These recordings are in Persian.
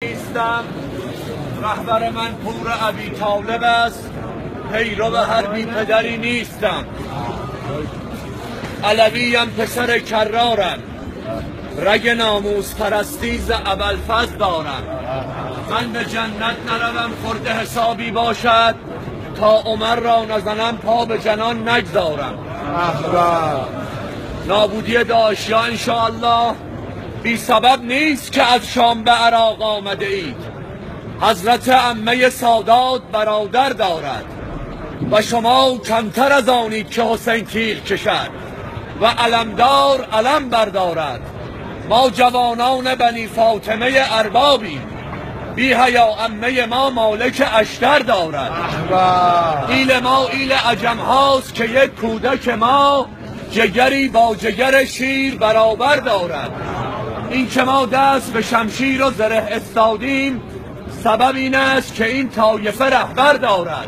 نیستم. رهبر من پور ابی طالب است، پیرو هر بی پدری نیستم. علویم، پسر کرارم، رگ ناموس پرستی ز ابوالفضل دارم. من به جنت نروم خورده حسابی باشد، تا عمر را نزنم پا به جنان نگذارم. نابودی داعشیا انشاءالله بی سبب نیست که از شام به عراق آمده اید. حضرت عمه سادات برادر دارد و شما کمتر از آنید که حسین تیغ کشد و علمدار علم بردارد. ما جوانان بنی فاطمه اربابیم، بی حیا عمه ما مالک اشتر دارد. ایل ما ایل عجم هاست که یک کودک ما جگری با جگر شیر برابر دارد. این که ما دست به شمشیر و زره استادیم، سبب این است که این طایفه رهبر دارد.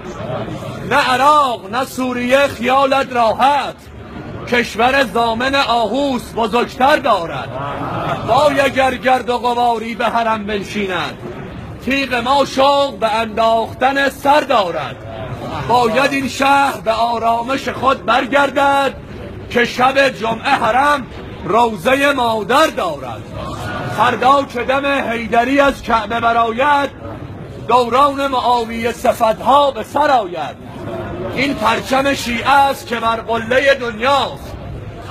نه عراق نه سوریه خیالت راحت، کشور ضامن آهوس بزرگتر دارد. وای اگر گرد و غباری به حرم بنشیند، تیغ ما شوق به انداختن سر دارد. باید این شهر به آرامش خود برگردد، که شب جمعه حرم روضه مادر دارد. فردا که دم حیدری از کعبه برآید، دوران معاویه صفتها به سر آید. این پرچم شیعه است که بر قله دنیاست،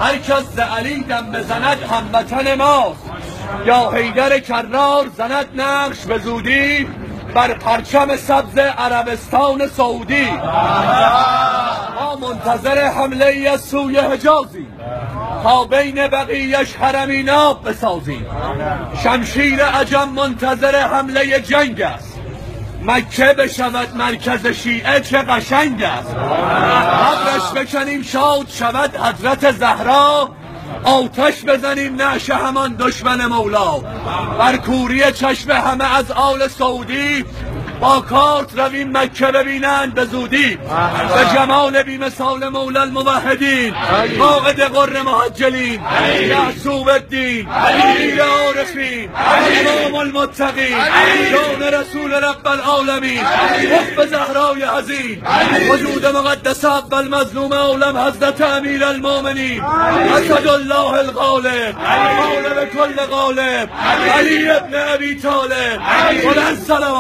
هر کس ز علی دم بزند هموطن ماست. یا حیدر کرار زند نقش به زودی، بر پرچم سبز عربستان سعودی. ما منتظر حمله ای از سوی حجازی، تا بین بقیه‌اش حرمی ناب بسازیم. شمشیر عجم منتظر حمله جنگ است، مکه بشود مرکز شیعه چه قشنگ است. قبرش بکنیم شاد شود حضرت زهرا، آتش بزنیم نعش همان دشمن مولا. بر کوری چشم همه از آل سعودی، با کارت رویم مکه ببینند به زودی. به جمال بی مثال مولا الموحدین، قائد غر محجلین، یعصوب الدین، امیر عارفین، امام المتقین، جان رسول رب العالمین، حب زهرای عظیم، وجود مقدس اول مظلوم عالم حضرت امیر المؤمنین، اسد الله الغالب، غالب کل غالب، علی ابن ابی طالب. بلند صلوات.